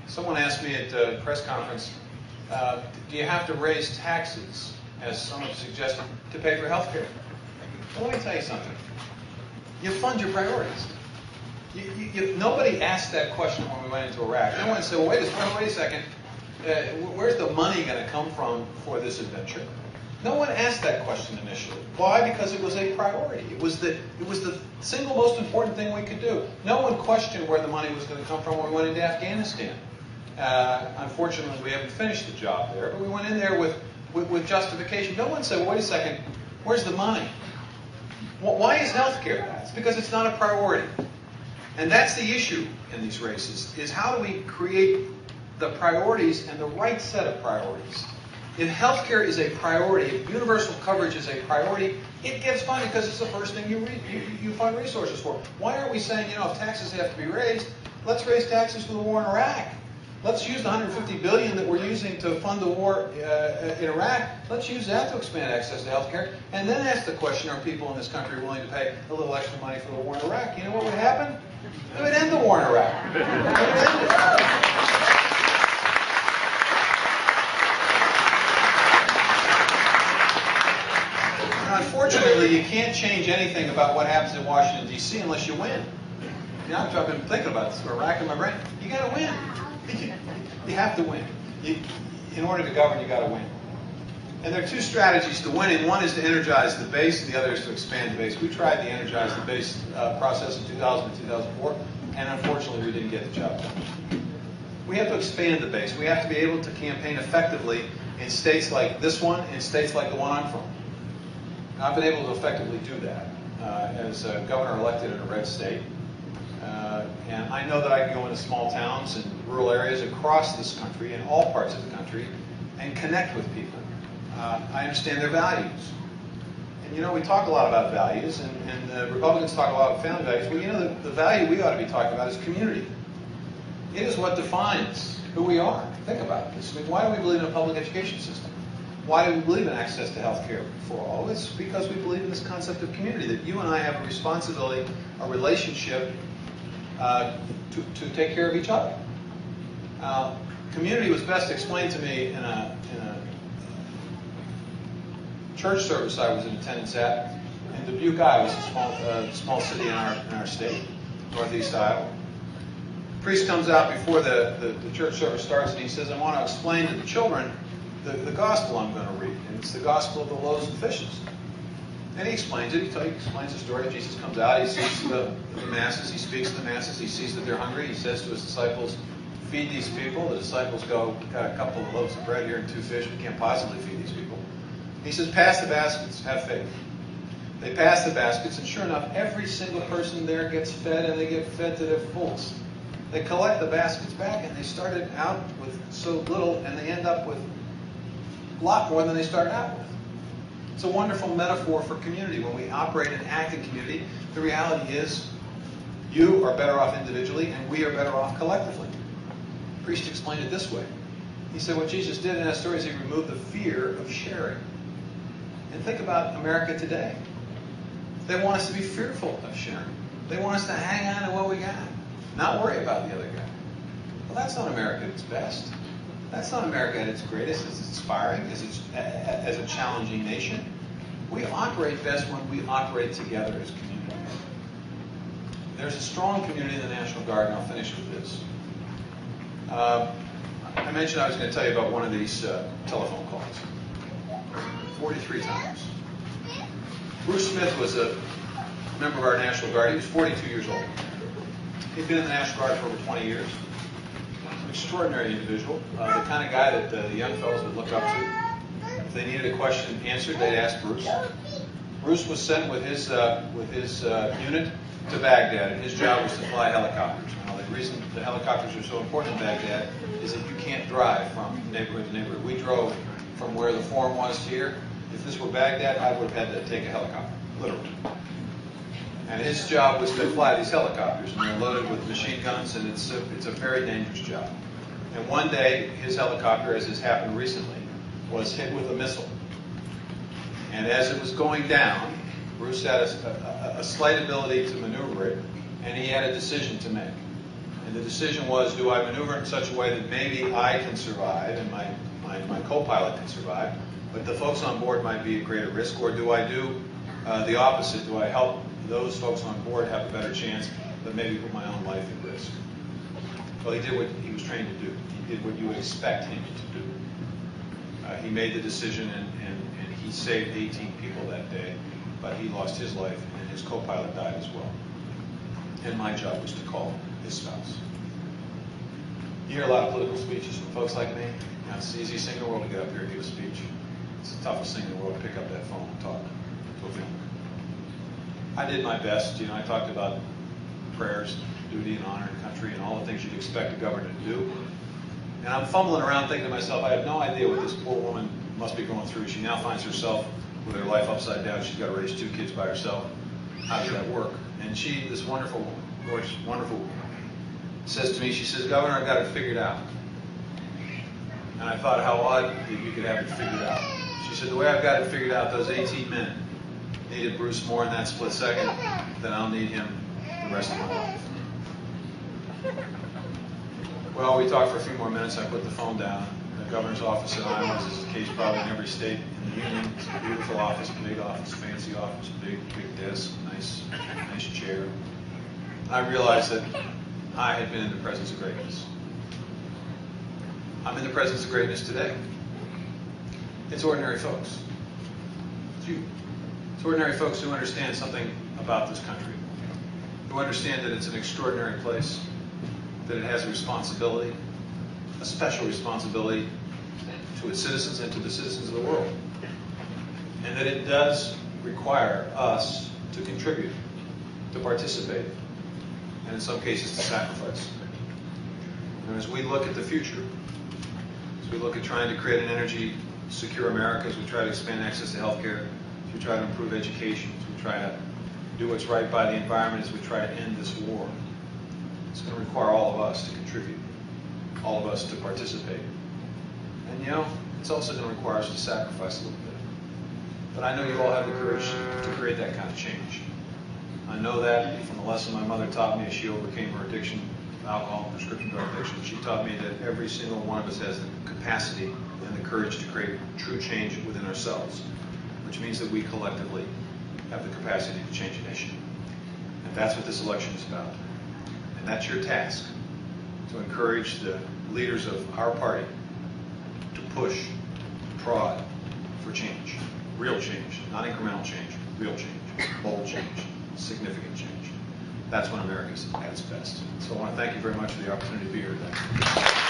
Someone asked me at a press conference, do you have to raise taxes, as someone suggested, to pay for health care? Well, let me tell you something. You fund your priorities. Nobody asked that question when we went into Iraq. No one said, well, wait a second, where's the money going to come from for this adventure? No one asked that question initially. Why? Because it was a priority. It was the single most important thing we could do. No one questioned where the money was going to come from when we went into Afghanistan. Unfortunately, we haven't finished the job there, but we went in there with justification. No one said, well, wait a second, where's the money? Well, why is health care? It's because it's not a priority. And that's the issue in these races, is how do we create the priorities and the right set of priorities. If healthcare is a priority, if universal coverage is a priority, it gets funded because it's the first thing you fund resources for. Why aren't we saying, if taxes have to be raised, let's raise taxes for the war in Iraq. Let's use the $150 billion that we're using to fund the war in Iraq. Let's use that to expand access to healthcare, and then ask the question: are people in this country willing to pay a little extra money for the war in Iraq? You know what would happen? It would end the war in Iraq. It would end it. Unfortunately, you can't change anything about what happens in Washington, D.C. unless you win. I've been thinking about this, we're racking my brain. You got to win. You have to win. In order to govern, you got to win. And there are two strategies to winning. One is to energize the base, and the other is to expand the base. We tried the energize the base process in 2000 and 2004, and unfortunately, we didn't get the job done. We have to expand the base. We have to be able to campaign effectively in states like this one, in states like the one I'm from. I've been able to effectively do that as a governor elected in a red state. And I know that I can go into small towns and rural areas across this country, in all parts of the country, and connect with people. I understand their values. And we talk a lot about values, and the Republicans talk a lot about family values. Well, the value we ought to be talking about is community. It is what defines who we are. Think about this. Why do we believe in a public education system? Why do we believe in access to health care for all? It's because we believe in this concept of community, that you and I have a responsibility, a relationship to take care of each other. Community was best explained to me in a church service I was in attendance at in Dubuque, Iowa. It's a small city in our state, northeast Iowa. The priest comes out before the church service starts, and he says, I want to explain to the children the gospel I'm going to read, and it's the gospel of the loaves and fishes. And he explains it. He explains the story. Jesus comes out. He sees the masses. He speaks to the masses. He sees that they're hungry. He says to his disciples, feed these people. The disciples go, got a couple of loaves of bread here and 2 fish. We can't possibly feed these people. He says, pass the baskets. Have faith. They pass the baskets, and sure enough, every single person there gets fed, and they get fed to their fullest. They collect the baskets back, and they started out with so little, and they end up with a lot more than they started out with. It's a wonderful metaphor for community. When we operate and act in community, the reality is you are better off individually, and we are better off collectively. The priest explained it this way. He said what Jesus did in that story is he removed the fear of sharing. And think about America today. They want us to be fearful of sharing. They want us to hang on to what we got, not worry about the other guy. Well, that's not America at its best. That's not America at its greatest, as inspiring, as a challenging nation. We operate best when we operate together as community. There's a strong community in the National Guard, and I'll finish with this. I mentioned I was going to tell you about one of these telephone calls. 43 times. Bruce Smith was a member of our National Guard. He was 42 years old. He'd been in the National Guard for over 20 years. An extraordinary individual, the kind of guy that the young fellows would look up to. If they needed a question answered, they'd ask Bruce. Bruce was sent with his unit to Baghdad, and his job was to fly helicopters. Now, the reason the helicopters are so important in Baghdad is that you can't drive from neighborhood to neighborhood. We drove from where the forum was to here. If this were Baghdad, I would have had to take a helicopter, literally. And his job was to fly these helicopters, and they're loaded with machine guns, and it's a very dangerous job. And one day, his helicopter, as has happened recently, was hit with a missile. And as it was going down, Bruce had a slight ability to maneuver it, and he had a decision to make. And And the decision was, do I maneuver in such a way that maybe I can survive and my co-pilot can survive, but the folks on board might be at greater risk, or do I do the opposite? Do I help those folks on board have a better chance, but maybe put my own life at risk? Well, he did what he was trained to do. He did what you would expect him to do. He made the decision, and he saved 18 people that day, but he lost his life, and his co-pilot died as well. And my job was to call his spouse. You hear a lot of political speeches from folks like me. Now, it's the easiest thing in the world to get up here and give a speech. It's the toughest thing in the world to pick up that phone and talk to a family. I did my best. I talked about prayers, duty and honor and country, and all the things you'd expect a governor to do. And I'm fumbling around thinking to myself, I have no idea what this poor woman must be going through. She now finds herself with her life upside down. She's got to raise 2 kids by herself. How does that work? And she, this wonderful woman, gorgeous, wonderful woman, says to me, she says, Governor, I've got it figured out. And I thought how odd that you could have it figured out. She said, the way I've got it figured out, those 18 men needed Bruce more in that split second than I'll need him the rest of my life. Well, we talked for a few more minutes. I put the phone down. The governor's office in Iowa, as is the case probably in every state in the union. It's a beautiful office, big office, fancy office, big desk, nice chair. I realized that I had been in the presence of greatness. I'm in the presence of greatness today. It's ordinary folks. It's you. It's ordinary folks who understand something about this country, who understand that it's an extraordinary place, that it has a responsibility, a special responsibility to its citizens and to the citizens of the world, and that it does require us to contribute, to participate, and in some cases to sacrifice. And as we look at the future, as we look at trying to create an energy secure America, as we try to expand access to health care, as we try to improve education, as we try to do what's right by the environment, as we try to end this war, it's going to require all of us to contribute, all of us to participate. And it's also going to require us to sacrifice a little bit. But I know you all have the courage to create that kind of change. I know that from a lesson my mother taught me as she overcame her addiction, alcohol, prescription drug addiction. She taught me that every single one of us has the capacity and the courage to create true change within ourselves, which means that we collectively have the capacity to change a nation. And that's what this election is about. And that's your task, to encourage the leaders of our party to push, prod for change, real change, not incremental change, real change, bold change, significant change. That's when America's at its best. So I want to thank you very much for the opportunity to be here today.